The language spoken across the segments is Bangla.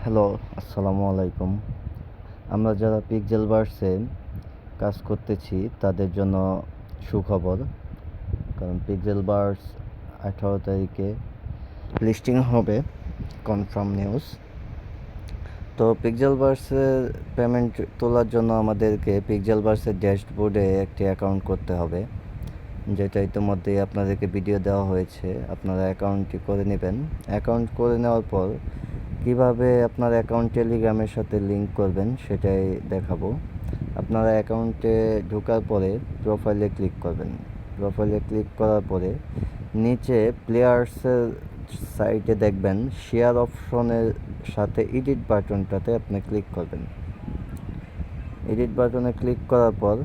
হ্যালো, আসসালামু আলাইকুম। আমরা যারা পিক্সেলভার্সে কাজ করতেছি তাদের জন্য সুখবর। কারণ পিক্সেলভার্স 18 তারিখে লিস্টিং হবে, কনফার্ম নিউজ। তো পিক্সেলভার্সের পেমেন্ট তোলার জন্য আমাদেরকে পিক্সেলভার্সের ড্যাশবোর্ডে একটি অ্যাকাউন্ট করতে হবে, যেটা ইতিমধ্যেই আপনাদেরকে ভিডিও দেওয়া হয়েছে। আপনারা অ্যাকাউন্টটি করে নেবেন। অ্যাকাউন্ট করে নেওয়ার পর কীভাবে আপনার অ্যাকাউন্ট টেলিগ্রামের সাথে লিঙ্ক করবেন সেটাই দেখাবো। আপনারা অ্যাকাউন্টে ঢোকার পরে প্রোফাইলে ক্লিক করবেন। প্রোফাইলে ক্লিক করার পরে নিচে প্লেয়ার্সের সাইটে দেখবেন শেয়ার অপশনের সাথে এডিট বাটনটাতে আপনি ক্লিক করবেন। এডিট বাটনে ক্লিক করার পর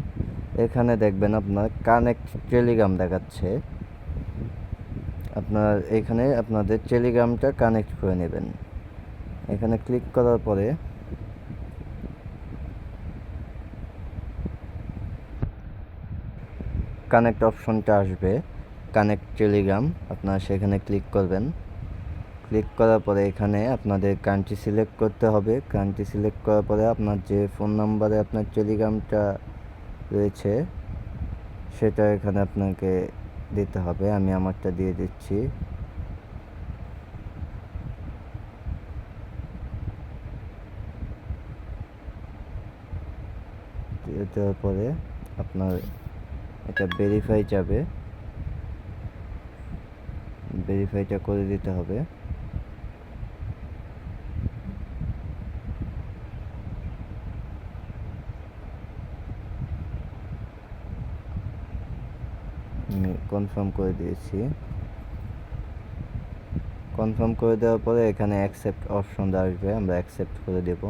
এখানে দেখবেন আপনার কানেক্ট টেলিগ্রাম দেখাচ্ছে। এখানে আপনাদের টেলিগ্রামটা কানেক্ট করে নেবেন। এখানে ক্লিক করার পরে কানেক্ট অপশনটা আসবে, কানেক্ট টেলিগ্রাম। আপনারা সেখানে ক্লিক করবেন। ক্লিক করার পরে এখানে আপনাদের কান্ট্রি সিলেক্ট করতে হবে। কান্ট্রি সিলেক্ট করার পরে আপনার যে ফোন নাম্বারে আপনার টেলিগ্রামটা রয়েছে সেটা এখানে আপনাকে দিতে হবে। আমি আমারটা দিয়ে দিচ্ছি। দেওয়ার পরে আপনার এটা ভেরিফাই যাবে, ভেরিফাইটা করে দিতে হবে। আমি কনফার্ম করে দিয়েছি। কনফার্ম করে দেওয়ার পরে এখানে অ্যাকসেপ্ট অপশন আসবে, আমরা অ্যাকসেপ্ট করে দেব।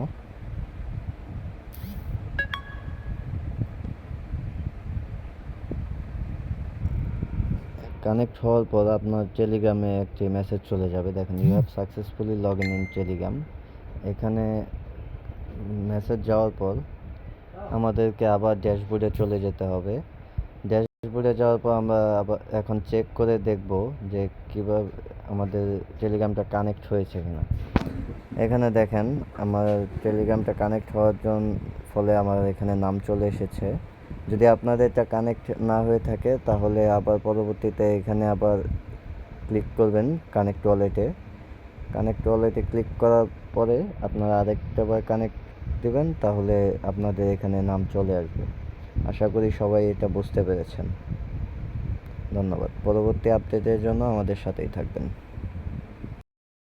কানেক্ট হওয়ার পর আপনার টেলিগ্রামে একটি মেসেজ চলে যাবে, দেখেন you have successfully log in Telegram. এখানে মেসেজ যাওয়ার পর আমাদেরকে আবার ড্যাশবোর্ডে চলে যেতে হবে। ড্যাশবোর্ডে যাওয়ার পর আমরা আবার এখন চেক করে দেখব যে কীভাবে আমাদের টেলিগ্রামটা কানেক্ট হয়েছে কিনা। এখানে দেখেন আমার টেলিগ্রামটা কানেক্ট হওয়ার ফলে আমার এখানে নাম চলে এসেছে। যদি আপনাদের এটা কানেক্ট না হয়ে থাকে তাহলে আবার পরবর্তীতে এখানে আবার ক্লিক করবেন কানেক্ট ওয়ালেটে। কানেক্ট ওয়ালেটে ক্লিক করার পরে আপনারা আরেকটা বার কানেক্ট দেবেন, তাহলে আপনাদের এখানে নাম চলে আসবে। আশা করি সবাই এটা বুঝতে পেরেছেন। ধন্যবাদ। পরবর্তী আপডেটের জন্য আমাদের সাথেই থাকবেন।